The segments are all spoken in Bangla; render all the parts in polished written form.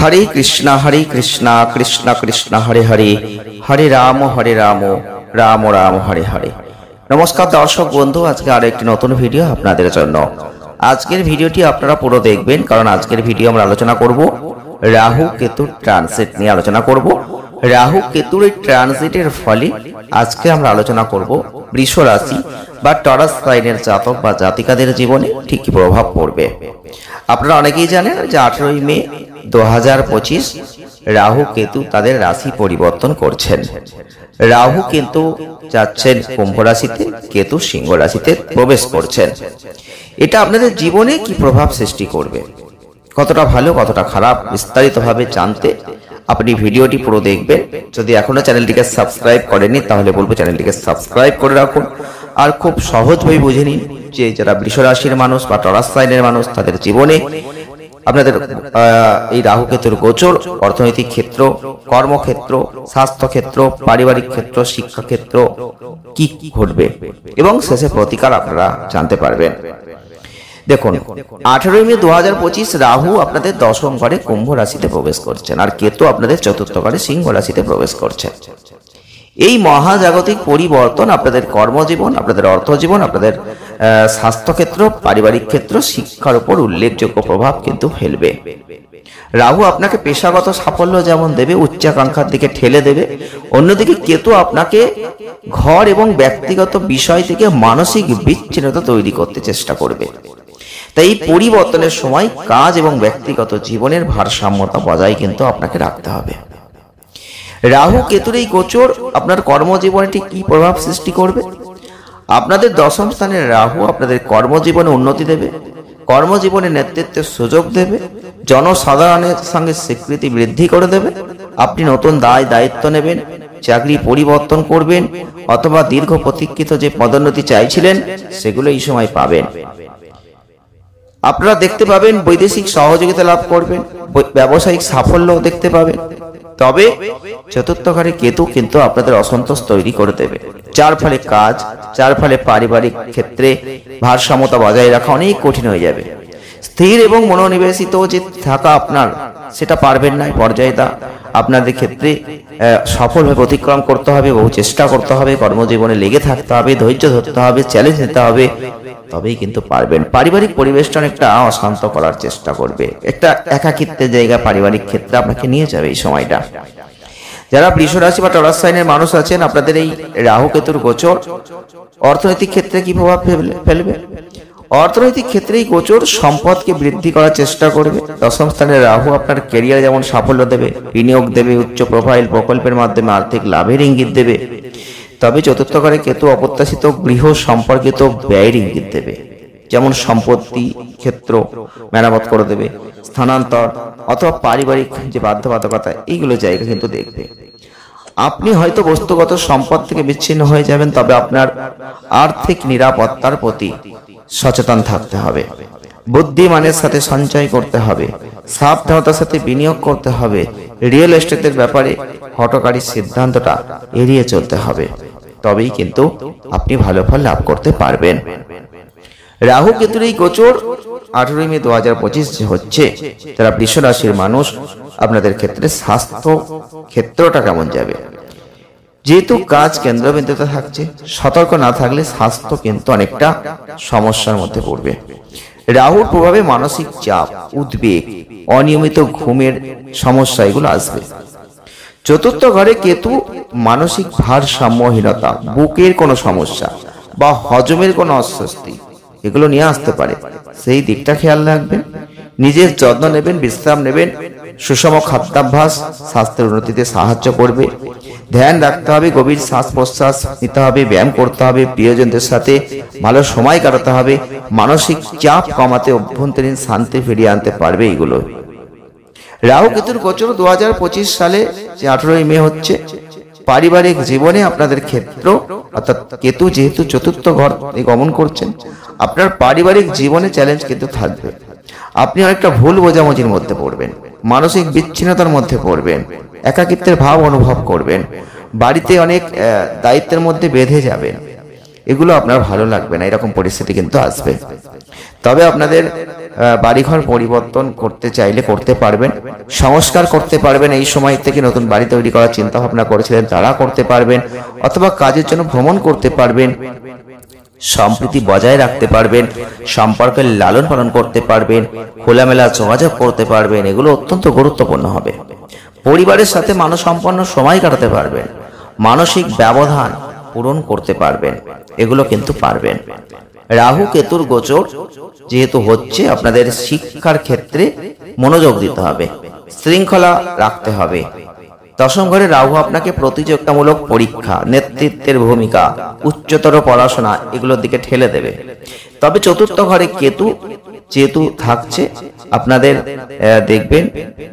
हरे कृष्णा कृष्ण कृष्ण हरे हरे हरे राम राम राम हरे हरे। नमस्कार दर्शक बंधु, आज के आरो एक नतून भिडियो आपनादेर जन्य। आजकेर भिडियोटी आपनारा पुरो देखबेन, कारण आजकेर भिडियो आमरा आलोचना करब राहु केतुर ट्रांसिट निये आलोचना करब। राहु केतुर ट्रांसिटेर फले आजके आमरा आलोचना करब वृष राशि बा टरास साइनेर जातक बा जातिकादेर जीवने ठीक कि प्रभाव पड़बे। आपनारा अनेकेई जानेन जे 18 मे 2025 राहु केतु तादेर राशि परिवर्तन करछेन। राहु किन्तु जाच्छेन कुम्भ राशिते, केतु सिंह राशिते प्रवेश करछेन। এটা আপনাদের জীবনে কি প্রভাব সৃষ্টি করবে, কতটা ভালো কতটা খারাপ বিস্তারিতভাবে জানতে আপনি ভিডিওটি পুরো দেখবেন। যদি এখনো চ্যানেলটিকে সাবস্ক্রাইব করেননি তাহলে বলবো চ্যানেলটিকে সাবস্ক্রাইব করে রাখুন। আর খুব সহজভাবে বুঝে নিন যে যারা বৃষ রাশির মানুষ বা টরাস সাইনের মানুষ তাদের জীবনে আপনাদের এই রাহু কেতুর গোচর অর্থনৈতিক ক্ষেত্র, কর্মক্ষেত্র, স্বাস্থ্য ক্ষেত্র, পারিবারিক ক্ষেত্র, শিক্ষা ক্ষেত্র কি ঘটবে এবং শেষে প্রতিকার আপনারা জানতে পারবেন। দেখুন 18 মে 2025 রাহু আপনাদের দশম ঘরে কুম্ভ রাশিতে প্রবেশ করছেন আর কেতু আপনাদের চতুর্থ ঘরে সিংহ রাশিতে প্রবেশ করছেন। এই মহাজাগতিক পরিবর্তন আপনাদের কর্মজীবন, আপনাদের অর্থজীবন, আপনাদের স্বাস্থ্যক্ষেত্র, পারিবারিক ক্ষেত্র, শিক্ষার উপর উল্লেখযোগ্য প্রভাব কিন্তু ফেলবে। রাহু আপনাকে পেশাগত সাফল্য যেমন দেবে, উচ্চাকাঙ্ক্ষার দিকে ঠেলে দেবে, অন্যদিকে কেতু আপনাকে ঘর এবং ব্যক্তিগত বিষয় থেকে মানসিক বিচ্ছিন্নতা তৈরি করতে চেষ্টা করবে। তাই এই পরিবর্তনের সময় কাজ এবং ব্যক্তিগত জীবনের ভারসাম্যতা বজায় কিন্তু আপনাকে রাখতে হবে। রাহু কেতুর এই গোচর আপনার কর্মজীবনে ঠিক কি প্রভাব সৃষ্টি করবে? আপনাদের দশম স্থানের রাহু আপনাদের কর্মজীবনে উন্নতি দেবে, কর্মজীবনে নেতৃত্বের সুযোগ দেবে, জনসাধারণের সঙ্গে স্বীকৃতি বৃদ্ধি করে দেবে। আপনি নতুন দায়িত্ব নেবেন, চাকরি পরিবর্তন করবেন অথবা দীর্ঘ প্রতীক্ষিত যে পদোন্নতি চাইছিলেন সেগুলো এই সময় পাবেন। আপনারা দেখতে পাবেন বৈদেশিক সহযোগিতা লাভ করবেন, ব্যবসায়িক সাফল্য দেখতে পাবেন। তবে চতুর্থ ঘরে কেতু কিন্তু আপনাদের অসন্তোষ তৈরি করে দেবে, যার ফলে কাজ, যার ফলে পারিবারিক ক্ষেত্রে ভারসাম্যতা বজায় রাখা অনেক কঠিন হয়ে যাবে। স্থির এবং মনোনিবেশিত যে থাকা আপনার সেটা পারবেন না। পর্যায়টা আপনাদের ক্ষেত্রে সফলভাবে অতিক্রম করতে হবে, বহু চেষ্টা করতে হবে, কর্মজীবনে লেগে থাকতে হবে, ধৈর্য ধরতে হবে, চ্যালেঞ্জ নিতে হবে, তবেই কিন্তু পারবেন। পারিবারিক পরিবেশটা অনেকটা অশান্ত করার চেষ্টা করবে, একটা একাকিত্বের জায়গা পারিবারিক ক্ষেত্রে আপনাকে নিয়ে যাবে এই সময়টা। যারা বৃষ রাশি বা টরাস সাইনের মানুষ আছেন, আপনাদের এই রাহু কেতুর গোচর অর্থনৈতিক ক্ষেত্রে কি প্রভাব ফেলবে? অর্থনৈতিক ক্ষেত্রে এই গোচর সম্পদকে বৃদ্ধি করার চেষ্টা করবে। দশম স্থানে রাহু আপনার ক্যারিয়ার যেমন সাফল্য দেবে, বিনিয়োগ দেবে, উচ্চ প্রোফাইল প্রকল্পের মাধ্যমে আর্থিক লাভের ইঙ্গিত দেবে। তবে চতুর্থ ঘরে কেতু অপ্রত্যাশিত গৃহ সম্পর্কিত ব্যয়ের ইঙ্গিত দেবে, যেমন সম্পত্তি ক্ষেত্র মেরামত করে দেবে, স্থানান্তর অথবা পারিবারিক যে বাধ্যবাধকতা এইগুলো জায়গা কিন্তু দেখবে। আপনি হয়তো বস্তুগত সম্পদ থেকে বিচ্ছিন্ন হয়ে যাবেন, তবে আপনার আর্থিক নিরাপত্তার প্রতি সচেতন থাকতে হবে, বুদ্ধিমানের সাথে সঞ্চয় করতে হবে, সাবধানতার সাথে বিনিয়োগ করতে হবে, রিয়েল এস্টেটের ব্যাপারে হঠকারী সিদ্ধান্তটা এড়িয়ে চলতে হবে। তবেই কিন্তু আপনি ভালো ফল লাভ করতে পারবেন। রাহু কেতুর এই গোচর 18 মে 2025 যে হচ্ছে, যারা বৃষ রাশির মানুষ আপনাদের ক্ষেত্রে স্বাস্থ্য ক্ষেত্রটা কেমন যাবে? যেহেতু কাজ কেন্দ্রবিন্দুতে থাকছে, সতর্ক না থাকলে স্বাস্থ্য কিন্তু অনেকটা সমস্যার মধ্যে পড়বে। রাহুর প্রভাবে মানসিক চাপ, উদ্বেগ, অনিয়মিত ঘুমের সমস্যা এগুলো আসবে। চতুর্থ ঘরে কেতু মানসিক ভারসাম্যহীনতা, বুকের কোনো সমস্যা বা হজমের কোনো অস্বস্তি এগুলো নিয়ে আসতে পারে। সেই দিকটা খেয়াল রাখবেন, নিজের যত্ন নেবেন, বিশ্রাম নেবেন, সুষম খাদ্যাভ্যাস স্বাস্থ্যের উন্নতিতে সাহায্য করবে। ধ্যান রাখতে হবে, গভীর শ্বাস প্রশ্বাস নিতে হবে, ব্যায়াম করতে হবে, প্রিয়জনদের সাথে ভালো সময় কাটাতে হবে, মানসিক চাপ কমাতে অভ্যন্তরীণ শান্তি ফিরিয়ে আনতে পারবে এগুলো। রাহু কেতুর গোচর 2025 সালে যে 18 মে হচ্ছে, পারিবারিক জীবনে আপনাদের ক্ষেত্র অর্থাৎ কেতু যেহেতু চতুর্থ ঘর গমন করছেন, আপনার পারিবারিক জীবনে চ্যালেঞ্জ কিন্তু থাকবে। আপনি অনেকটা ভুল বোঝাবুঝির মধ্যে পড়বেন, মানসিক বিচ্ছিন্নতার মধ্যে পড়বেন, একাকিত্বের ভাব অনুভব করবেন, বাড়িতে অনেক দায়িত্বের মধ্যে বেঁধে যাবেন। এগুলো আপনার ভালো লাগবে না, এরকম পরিস্থিতি কিন্তু আসবে। তবে আপনাদের বাড়িঘর পরিবর্তন করতে চাইলে করতে পারবেন, সংস্কার করতে পারবেন। এই সময় থেকে নতুন বাড়ি তৈরি করার চিন্তা ভাবনা করেছিলেন তারা করতে পারবেন, অথবা কাজের জন্য ভ্রমণ করতে পারবেন, সম্প্রীতি বজায় রাখতে পারবেন, সম্পর্কের লালন পালন করতে পারবেন, খোলামেলা যোগাযোগ করতে পারবেন। এগুলো অত্যন্ত গুরুত্বপূর্ণ হবে। পরিবারের সাথে মানসম্পন্ন সময় কাটাতে পারবেন, মানসিক ব্যবধান পূরণ করতে পারবেন, এগুলো কিন্তু পারবেন। রাহু কেতুর গোচর যেহেতু হচ্ছে, আপনাদের শিক্ষার ক্ষেত্রে মনোযোগ দিতে হবে, শৃঙ্খলা রাখতে হবে। দশম ঘরে রাহু আপনাকে প্রতিযোগিতামূলক পরীক্ষা, নেতৃত্বের ভূমিকা, উচ্চতর পড়াশোনা এগুলোর দিকে ঠেলে দেবে। তবে চতুর্থ ঘরে কেতু যেহেতু থাকছে, আপনাদের দেখবেন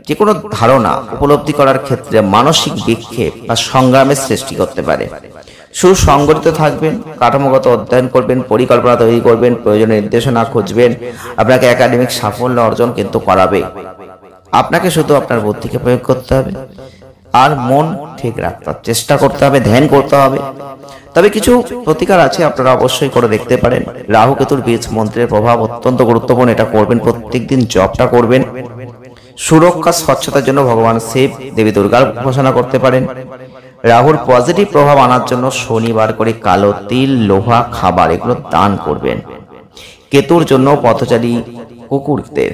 যে কোনো ধারণা উপলব্ধি করার ক্ষেত্রে মানসিক বিক্ষেপ বা সংগ্রামের সৃষ্টি করতে পারে। সুসংগঠিত থাকবেন, কাঠামোগত অধ্যয়ন করবেন, পরিকল্পনা তৈরি করবেন, প্রয়োজনীয় নির্দেশনা খুঁজবেন। আপনাকে একাডেমিক সাফল্য অর্জন কিন্তু করাবে। আপনাকে শুধু আপনার বুদ্ধিকে প্রয়োগ করতে হবে আর মন ঠিক রাখতে চেষ্টা করতে হবে, ধ্যান করতে হবে। তবে কিছু প্রতিকার আছে, আপনারা অবশ্যই করে দেখতে পারেন। রাহু কেতুর বীজ মন্ত্রের প্রভাব অত্যন্ত গুরুত্বপূর্ণ, এটা করবেন, প্রত্যেকদিন জপটা করবেন। সুরক্ষা স্বচ্ছতার জন্য ভগবান শিব, দেবী দুর্গার উপাসনা করতে পারেন। রাহুর পজিটিভ প্রভাব আনার জন্য শনিবার করে কালো তিল, লোহা, খাবার এগুলো দান করবেন। কেতুর জন্য পথচারী কুকুরদের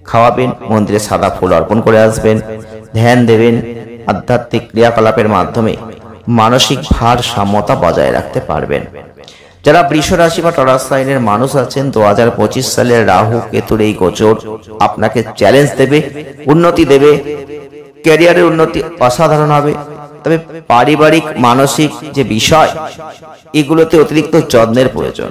খাওয়াবেন, মন্দিরে সাদা ফুল অর্পণ করে আসবেন, ধ্যান দেবেন। আধ্যাত্মিক ক্রিয়াকলাপের মাধ্যমে মানসিক ভারসাম্যতা বজায় রাখতে পারবেন। যারা বৃষ রাশি বা টরাস সাইনের মানুষ আছেন, 2025 সালের রাহু কেতুর এই গোচর আপনাকে চ্যালেঞ্জ দেবে, উন্নতি দেবে, ক্যারিয়ারের উন্নতি অসাধারণ হবে। তবে পারিবারিক মানসিক যে বিষয়, এগুলোতে অতিরিক্ত যত্নের প্রয়োজন।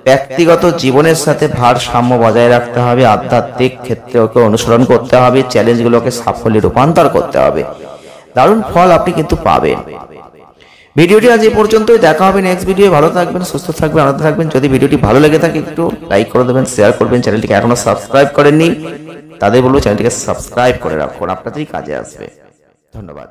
ব্যক্তিগত জীবনের সাথে ভারসাম্য বজায় রাখতে হবে, আধ্যাত্মিক ক্ষেত্রে ওকে অনুসরণ করতে হবে, চ্যালেঞ্জগুলোকে সাফল্যে রূপান্তর করতে হবে। দারুণ ফল আপনি কিন্তু পাবেন। ভিডিওটি আজ এই পর্যন্তই, দেখা হবে নেক্সট ভিডিও। ভালো থাকবেন, সুস্থ থাকবেন, আনন্দ থাকবেন। যদি ভিডিওটি ভালো লেগে থাকে একটু লাইক করে দেবেন, শেয়ার করবেন। চ্যানেলটিকে এখনো সাবস্ক্রাইব করেননি তাদের বলবো চ্যানেলটিকে সাবস্ক্রাইব করে রাখুন, আপনাদেরই কাজে আসবে। ধন্যবাদ।